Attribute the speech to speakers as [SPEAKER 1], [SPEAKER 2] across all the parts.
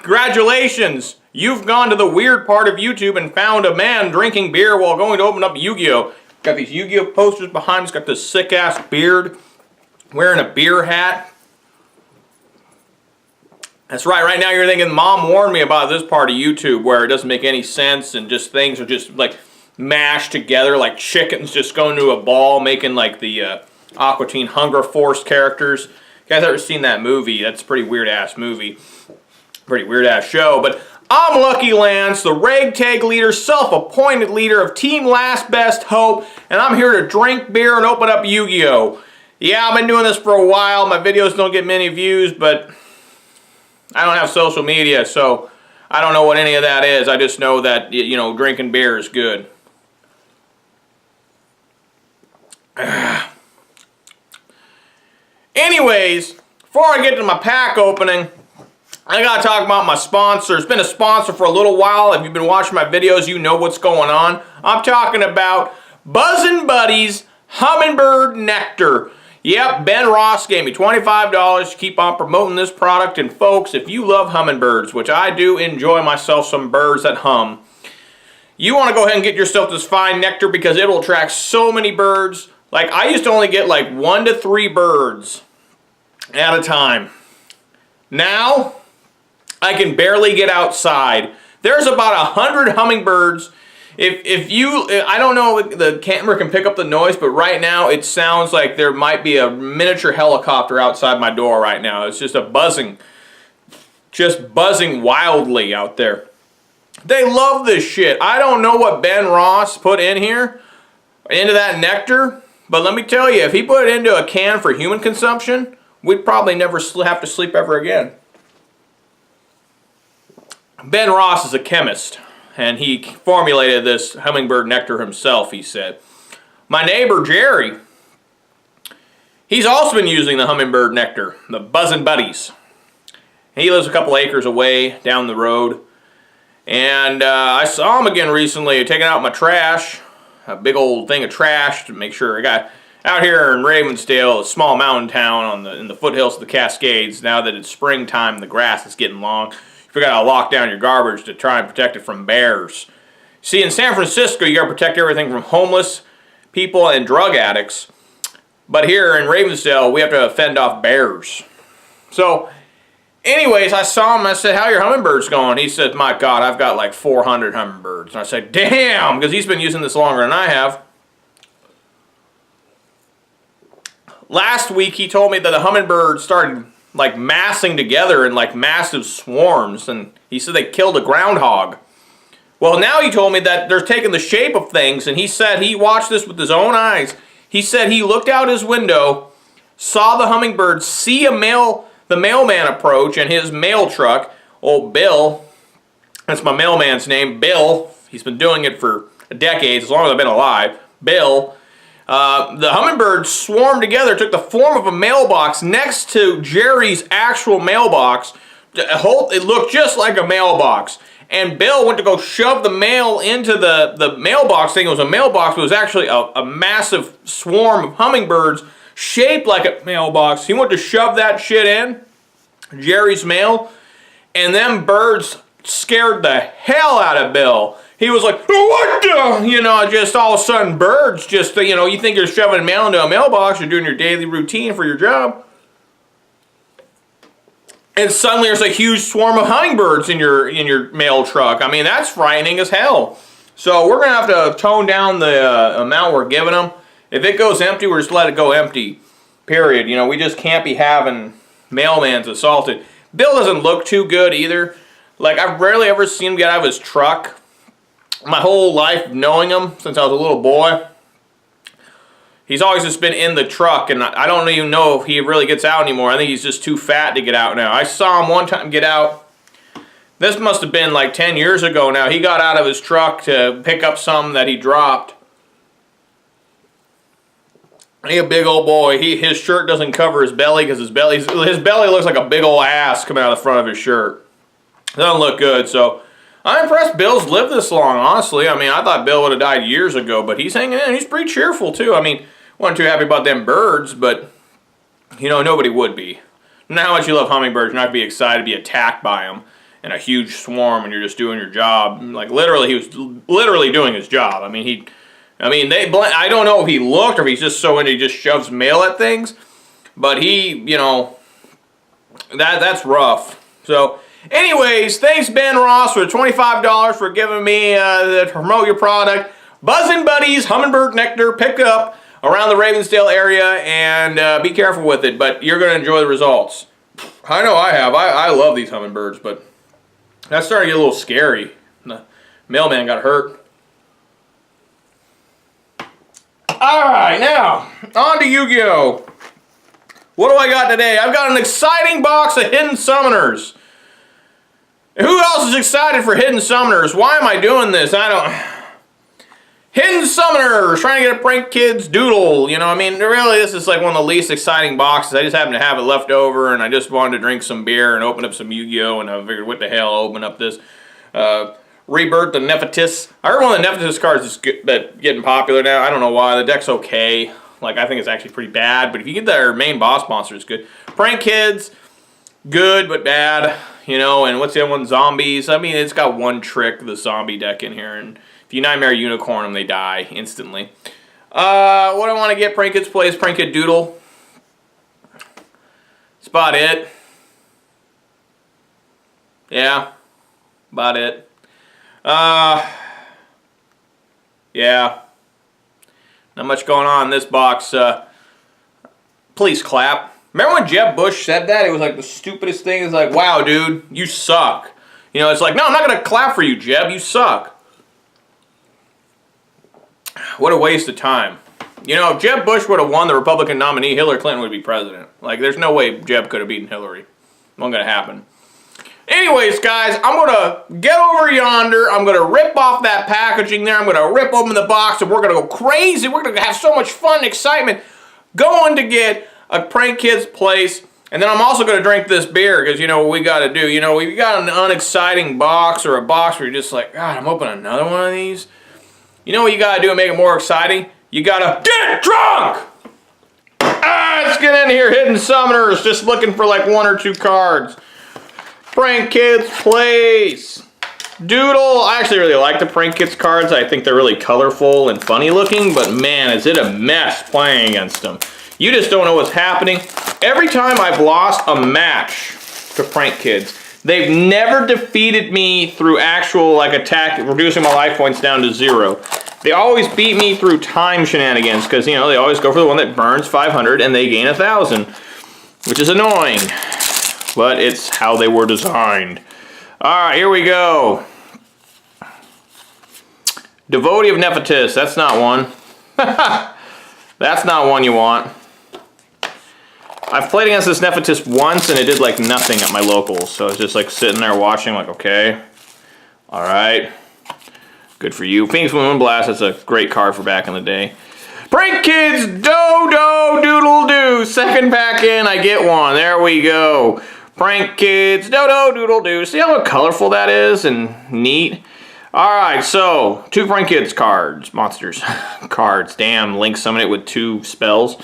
[SPEAKER 1] Congratulations! You've gone to the weird part of YouTube and found a man drinking beer while going to open up Yu-Gi-Oh! Got these Yu-Gi-Oh! Posters behind him. He's got this sick-ass beard. Wearing a beer hat. That's right. Right now you're thinking, Mom warned me about this part of YouTube where it doesn't make any sense and just things are just like mashed together like chickens just going to a ball making like the Aqua Teen Hunger Force characters. You guys ever seen that movie? That's a pretty weird-ass movie. Pretty weird-ass show. But I'm Lucky Lance, the ragtag leader, self-appointed leader of Team Last Best Hope, and I'm here to drink beer and open up Yu-Gi-Oh! Yeah, I've been doing this for a while. My videos don't get many views, but I don't have social media, so I don't know what any of that is. I just know that, you know, drinking beer is good. Anyways, before I get to my pack opening, I gotta talk about my sponsor. It's been a sponsor for a little while. If you've been watching my videos, you know what's going on. I'm talking about Buzzin' Buddies Hummingbird Nectar. Yep, Ben Ross gave me $25 to keep on promoting this product. And folks, if you love hummingbirds, which I do enjoy myself some birds that hum, you want to go ahead and get yourself this fine nectar because it will attract so many birds. Like, I used to only get like 1 to 3 birds at a time. Now, I can barely get outside. There's about 100 hummingbirds. If you, I don't know if the camera can pick up the noise, but right now it sounds like there might be a miniature helicopter outside my door right now. It's just buzzing wildly out there. They love this shit. I don't know what Ben Ross put in here, into that nectar, but let me tell you, if he put it into a can for human consumption, we'd probably never have to sleep ever again. Ben Ross is a chemist, and he formulated this hummingbird nectar himself, he said. My neighbor, Jerry, he's also been using the hummingbird nectar, the Buzzin' Buddies. He lives a couple acres away down the road. And I saw him again recently taking out my trash, a big old thing of trash to make sure I got out here in Ravensdale, a small mountain town in the foothills of the Cascades. Now that it's springtime, the grass is getting long. You forgot to lock down your garbage to try and protect it from bears. See, in San Francisco, you got to protect everything from homeless people and drug addicts. But here in Ravensdale, we have to fend off bears. So, anyways, I saw him and I said, how are your hummingbirds going? He said, my God, I've got like 400 hummingbirds. And I said, damn, because he's been using this longer than I have. Last week, he told me that the hummingbirds started like massing together in like massive swarms, and he said they killed a groundhog. Well, now he told me that they're taking the shape of things, and he said he watched this with his own eyes. He said he looked out his window, saw the hummingbirds see the mailman approach in his mail truck. Old Bill, that's my mailman's name, Bill. He's been doing it for decades, as long as I've been alive. Bill. The hummingbirds swarmed together, took the form of a mailbox next to Jerry's actual mailbox. It looked just like a mailbox. And Bill went to go shove the mail into the mailbox, thinking it was a mailbox, but it was actually a massive swarm of hummingbirds shaped like a mailbox. He went to shove that shit in, Jerry's mail, and them birds scared the hell out of Bill. He was like, what the? You know, just all of a sudden birds just, you know, you think you're shoving mail into a mailbox, you're doing your daily routine for your job. And suddenly there's a huge swarm of hummingbirds in your mail truck. I mean, that's frightening as hell. So we're going to have to tone down the amount we're giving them. If it goes empty, we're just let it go empty. Period. You know, we just can't be having mailmans assaulted. Bill doesn't look too good either. Like, I've rarely ever seen him get out of his truck. My whole life knowing him since I was a little boy, he's always just been in the truck, and I don't even know if he really gets out anymore. I think he's just too fat to get out now. I saw him one time get out. This must have been like 10 years ago now. He got out of his truck to pick up something that he dropped. He's a big old boy. His shirt doesn't cover his belly because his belly looks like a big old ass coming out of the front of his shirt. Doesn't look good, so I'm impressed Bill's lived this long, honestly. I mean, I thought Bill would have died years ago, but he's hanging in. He's pretty cheerful, too. I mean, wasn't too happy about them birds, but, you know, nobody would be. No matter how much you love hummingbirds, you're not going to be excited to be attacked by them. in a huge swarm and you're just doing your job. Like literally, he was literally doing his job. I mean, I don't know if he looked or if he's just so into he just shoves mail at things, but he, you know, that's rough. So, anyways, thanks Ben Ross for $25 for giving me to promote your product. Buzzin' Buddies Hummingbird Nectar. Pick up around the Ravensdale area and be careful with it, but you're going to enjoy the results. I know I have. I love these hummingbirds, but that's starting to get a little scary. The mailman got hurt. Alright, now, on to Yu-Gi-Oh! What do I got today? I've got an exciting box of Hidden Summoners. Who else is excited for Hidden Summoners? Why am I doing this? Hidden Summoners! Trying to get a Prank Kids doodle. You know, I mean, really, this is like one of the least exciting boxes. I just happened to have it left over, and I just wanted to drink some beer and open up some Yu-Gi-Oh! And I figured, what the hell, I'll open up this Rebirth the Nephthys. I heard one of the Nephthys cards is getting popular now. I don't know why. The deck's okay. Like, I think it's actually pretty bad, but if you get their main boss monster, it's good. Prank Kids, good but bad, you know, and what's the other one? Zombies. I mean, it's got one trick, the zombie deck in here, and if you Nightmare Unicorn them, they die instantly. What I want to get Prank Kids plays Prank Kid Doodle. That's about it. Yeah, about it. Yeah. Not much going on in this box. Please clap. Remember when Jeb Bush said that? It was like the stupidest thing. It's like, wow, dude, you suck. You know, it's like, no, I'm not going to clap for you, Jeb. You suck. What a waste of time. You know, if Jeb Bush would have won the Republican nominee, Hillary Clinton would be president. Like, there's no way Jeb could have beaten Hillary. Not going to happen. Anyways, guys, I'm going to get over yonder. I'm going to rip off that packaging there. I'm going to rip open the box, and we're going to go crazy. We're going to have so much fun and excitement going to get a Prank Kids place. And then I'm also going to drink this beer because, you know, what we got to do. You know, we've got an unexciting box or a box where you're just like, God, I'm opening another one of these. You know what you got to do to make it more exciting? You got to get drunk! Let's get in here, Hidden Summoners. Just looking for like one or two cards. Prank Kids Place. Doodle. I actually really like the Prank Kids cards. I think they're really colorful and funny looking, but man, is it a mess playing against them. You just don't know what's happening. Every time I've lost a match to Prank Kids, they've never defeated me through actual like attack, reducing my life points down to 0. They always beat me through time shenanigans because, you know, they always go for the one that burns 500 and they gain 1,000, which is annoying. But it's how they were designed. Alright, here we go. Devotee of Nephthys. That's not one. That's not one you want. I've played against this Nephthys once and it did like nothing at my locals. So I was just like sitting there watching like, okay. Alright. Good for you. Phoenix Moon Blast. That's a great card for back in the day. Prank Kids Do-Do-Doodle-Doo. Second pack in, I get one. There we go. Prank Kids, Do-Do-Doodle-Doo. See how colorful that is and neat? Alright, so 2 Prank Kids cards. Monsters. Cards. Damn, Link summon it with 2 spells.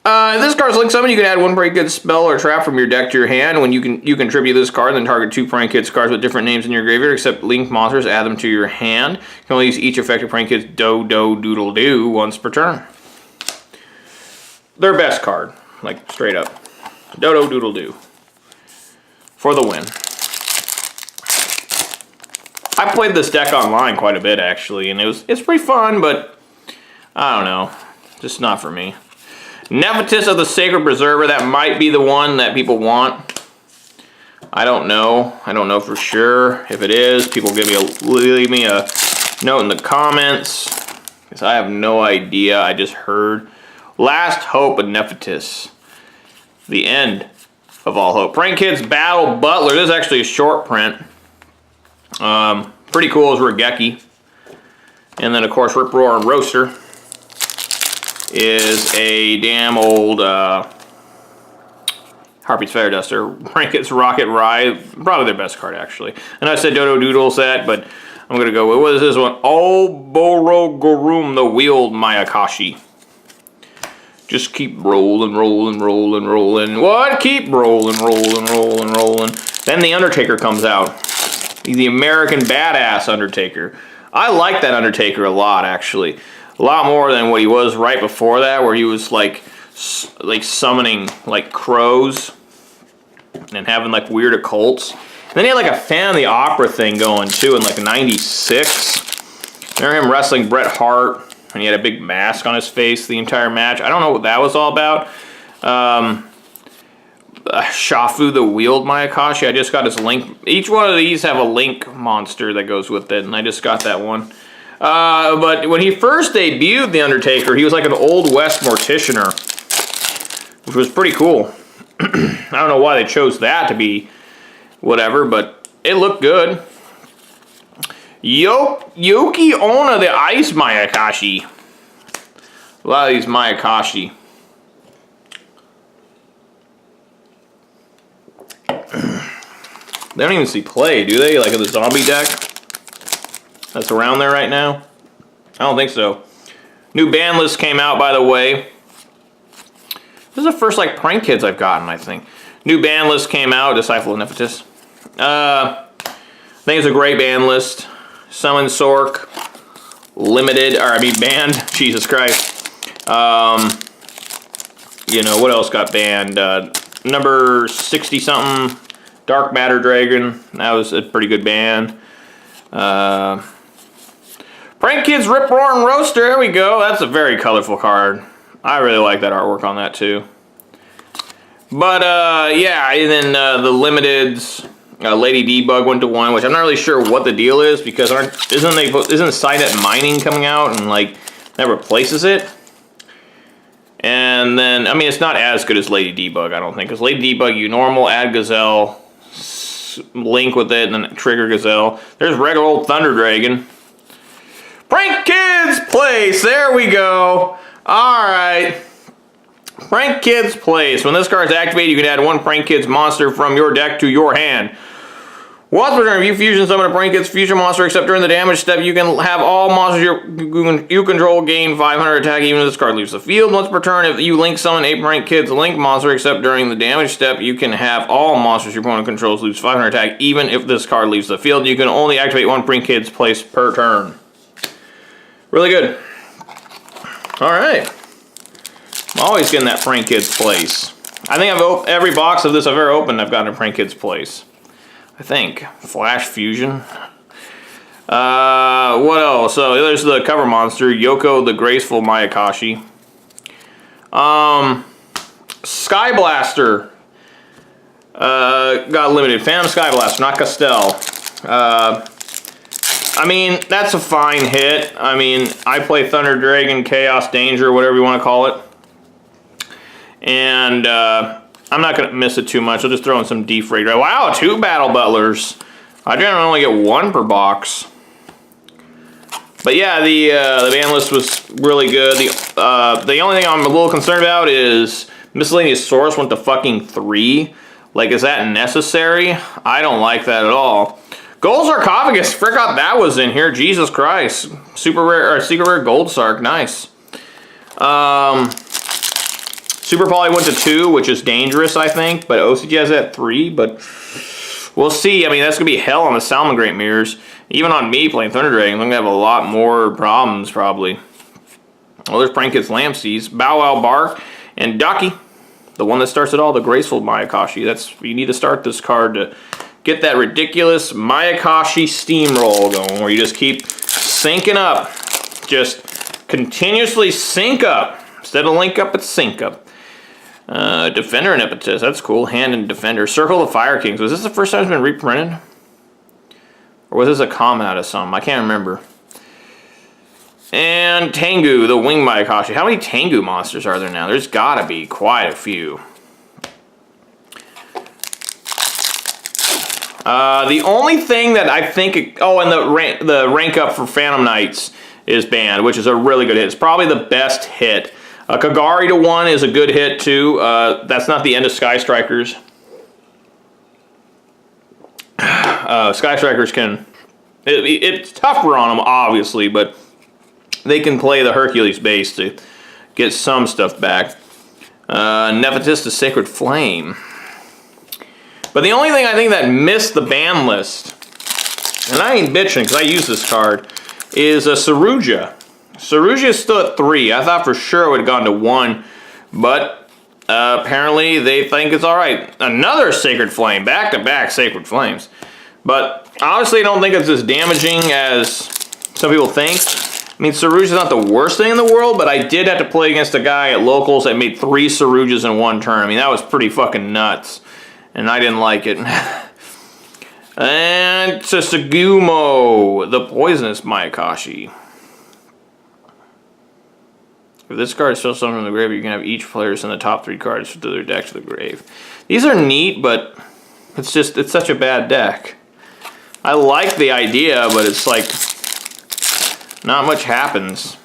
[SPEAKER 1] This card's Link summon. You can add 1 Prank Kids spell or trap from your deck to your hand. When you contribute this card, then target 2 Prank Kids cards with different names in your graveyard, except Link monsters, add them to your hand. You can only use each effective Prank Kids Do-Do-Doodle-Doo once per turn. Their best card. Like, straight up. Do-Do-Doodle-Doo. For the win. I played this deck online quite a bit, actually, and it's pretty fun, but I don't know. Just not for me. Nephthys of the Sacred Preserver, that might be the one that people want. I don't know. I don't know for sure. If it is, people leave me a note in the comments, because I have no idea. I just heard. Last Hope of Nephthys. The end of all hope. Prank Kids Battle Butler. This is actually a short print. Pretty cool as Regeki. And then, of course, Rip Roar and Roaster is a damn old Harpy's Feather Duster. Prank Kids Rocket Ride. Probably their best card, actually. And I said Dodo Doodle set, but I'm going to go with, what is this one? Oborogorum, the Wheeled Mayakashi. Just keep rolling, rolling, rolling, rolling. What? Keep rolling, rolling, rolling, rolling. Then the Undertaker comes out. He's the American Badass Undertaker. I like that Undertaker a lot, actually. A lot more than what he was right before that, where he was like summoning like crows and having like weird occults. And then he had like a Fan of the Opera thing going too in like '96. Remember him wrestling Bret Hart, and he had a big mask on his face the entire match. I don't know what that was all about. Shafu the Wheeled Mayakashi. I just got his link. Each one of these have a link monster that goes with it, and I just got that one. But when he first debuted The Undertaker, he was like an Old West morticianer, which was pretty cool. I don't know why they chose that to be whatever, but it looked good. Yoki Onna the Ice Mayakashi. A lot of these Mayakashi. They don't even see play, do they? Like in the zombie deck that's around there right now? I don't think so. New ban list came out, by the way. This is the first like prank kids I've gotten, I think. New ban list came out, Disciple of Nephthys. I think it's a great ban list. Summon Sork, limited, or I mean banned. Jesus Christ. You know, what else got banned? Number 60 something. Dark Matter Dragon, that was a pretty good ban. Prank Kids Rip Roaring Roaster, there we go. That's a very colorful card. I really like that artwork on that too. But yeah, and then the limiteds, Lady D-Bug went to 1, which I'm not really sure what the deal is because isn't Sidnet Mining coming out and like that replaces it? And then I mean it's not as good as Lady D-Bug, I don't think, because Lady D-Bug you normal, add Gazelle, link with it, and then trigger Gazelle. There's regular old Thunder Dragon. Prank Kids Place, there we go. Alright. Prank Kids Place. When this card is activated, you can add 1 Prank Kids monster from your deck to your hand. Once per turn, if you fusion summon a Prank Kids fusion monster, except during the damage step, you can have all monsters you control gain 500 attack even if this card leaves the field. Once per turn, if you link summon a Prank Kids link monster, except during the damage step, you can have all monsters your opponent controls lose 500 attack even if this card leaves the field. You can only activate 1 Prank Kids Place per turn. Really good. Alright. I'm always getting that Prank Kids Place. I think every box of this I've ever opened, I've gotten a Prank Kids Place. I think. Flash Fusion. What else? So there's the cover monster, Yoko the Graceful Mayakashi. Sky Blaster. Got limited. Phantom Sky Blaster, not Castell. I mean, that's a fine hit. I mean, I play Thunder Dragon, Chaos Danger, whatever you want to call it. And I'm not going to miss it too much. I'll just throw in some Defrag. Wow, 2 Battle Butlers. I generally only get 1 per box. But yeah, the ban list was really good. The only thing I'm a little concerned about is Miscellaneous Source went to fucking 3. Like, is that necessary? I don't like that at all. Gold Sarcophagus, forgot that was in here. Jesus Christ. Super rare, or secret rare Gold Sark, nice. Super Poly went to 2, which is dangerous, I think, but OCG has it at 3, but we'll see. I mean, that's going to be hell on the Salmon Great Mirrors. Even on me playing Thunder Dragon, I'm going to have a lot more problems, probably. Well, there's Prank Kids Lampseas, Bow Wow Bark, and Ducky, the one that starts it all, the Graceful Mayakashi. You need to start this card to get that ridiculous Mayakashi steamroll going, where you just keep syncing up. Just continuously sync up. Instead of link up, it's sync up. Defender and Impetus, that's cool. Hand and Defender. Circle of Fire Kings. Was this the first time it's been reprinted? Or was this a comment out of some? I can't remember. And Tengu, the Wing Mayakashi. How many Tengu monsters are there now? There's gotta be quite a few. The only thing that I think... Oh, and the rank up for Phantom Knights is banned, which is a really good hit. It's probably the best hit. Kagari to 1 is a good hit too. That's not the end of Sky Strikers. Sky Strikers can... It's tougher on them, obviously, but they can play the Hercules base to get some stuff back. Nephthys the Sacred Flame. But the only thing I think that missed the ban list, and I ain't bitching because I use this card, is a Saruja. Saruja is still at 3. I thought for sure it would have gone to 1, but apparently they think it's alright. Another Sacred Flame, back-to-back Sacred Flames. But honestly, I don't think it's as damaging as some people think. I mean, Saruja's not the worst thing in the world, but I did have to play against a guy at locals that made 3 Sarujas in one turn. I mean, that was pretty fucking nuts. And I didn't like it. And Tsugumo, the Poisonous Mayakashi. If this card is still something from the grave, you can have each player send the top 3 cards to their deck to the grave. These are neat, but it's such a bad deck. I like the idea, but it's like, not much happens.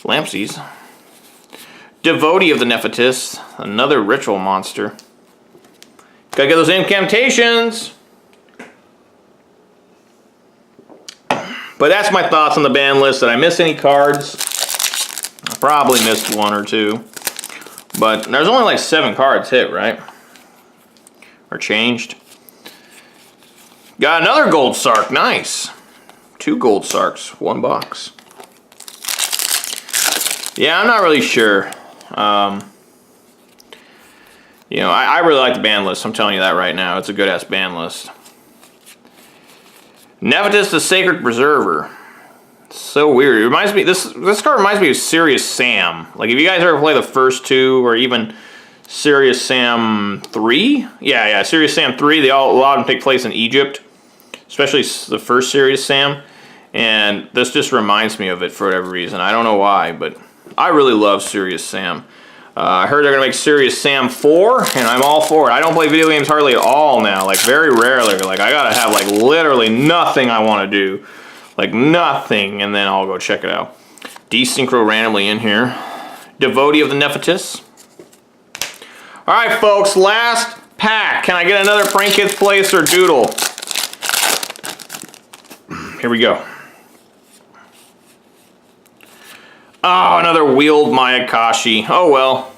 [SPEAKER 1] Lampsies. Devotee of the Nephthys, another ritual monster. Gotta get those incantations. But that's my thoughts on the ban list. Did I miss any cards? I probably missed 1 or 2. But there's only like 7 cards hit, right? Or changed. Got another Gold Sark, nice. 2 Gold Sarks, 1 box. Yeah, I'm not really sure. You know, I really like the ban list. I'm telling you that right now. It's a good-ass ban list. Nephthys the Sacred Preserver. It's so weird. It reminds me, this card reminds me of Serious Sam. Like, if you guys ever play the first 2, or even Serious Sam 3? Yeah, Serious Sam 3. A lot of them take place in Egypt. Especially the first Serious Sam. And this just reminds me of it for whatever reason. I don't know why, but I really love Serious Sam. I heard they're going to make Serious Sam 4, and I'm all for it. I don't play video games hardly at all now, like very rarely. Like, I got to have like literally nothing I want to do. Like nothing, and then I'll go check it out. Desynchro randomly in here. Devotee of the Nephthys. Alright folks, last pack. Can I get another Prank Kids Place or Doodle? Here we go. Oh, another wheeled Mayakashi. Oh well.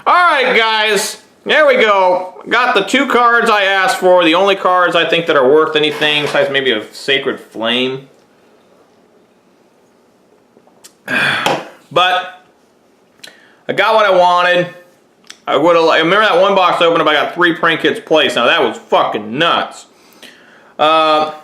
[SPEAKER 1] Alright guys, there we go. Got the 2 cards I asked for, the only cards I think that are worth anything, besides maybe a Sacred Flame. But I got what I wanted. I remember that 1 box opened up, I got 3 Prank Kids Place. Now that was fucking nuts. Glad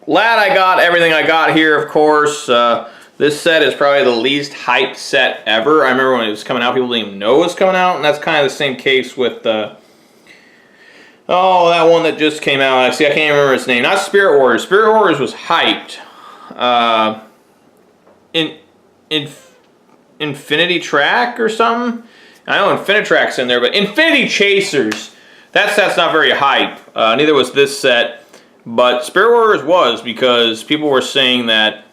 [SPEAKER 1] I got everything I got here, of course. This set is probably the least hyped set ever. I remember when it was coming out, people didn't even know it was coming out, and that's kind of the same case with that one that just came out. See, I can't remember its name. Not Spirit Warriors. Spirit Warriors was hyped. Infinity Track or something? I know Infinitrack's in there, but Infinity Chasers. That set's not very hype. Neither was this set. But Spirit Warriors was, because people were saying that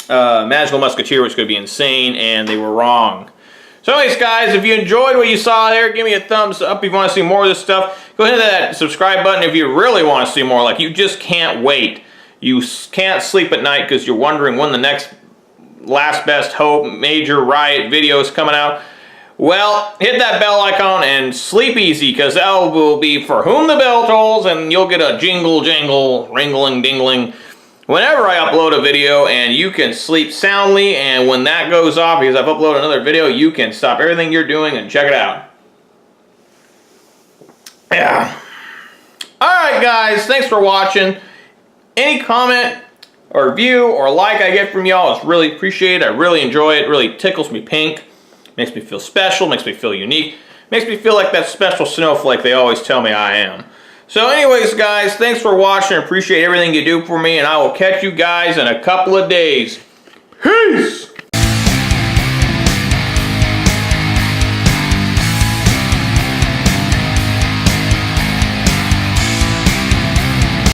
[SPEAKER 1] Magical Musketeer was going to be insane, and they were wrong. So anyways, guys, if you enjoyed what you saw there, give me a thumbs up. If you want to see more of this stuff, go ahead and hit that subscribe button if you really want to see more. Like, you just can't wait. You can't sleep at night because you're wondering when the next Last Best Hope Major Riot video is coming out. Well, hit that bell icon and sleep easy, because that will be For Whom the Bell Tolls, and you'll get a jingle, jangle, ringling, dingling whenever I upload a video, and you can sleep soundly. And when that goes off, because I've uploaded another video, you can stop everything you're doing and check it out. Yeah. Alright guys, thanks for watching. Any comment or view or like I get from y'all is really appreciated. I really enjoy it. It really tickles me pink. Makes me feel special, makes me feel unique. Makes me feel like that special snowflake they always tell me I am. So anyways, guys, thanks for watching. I appreciate everything you do for me, and I will catch you guys in a couple of days. Peace!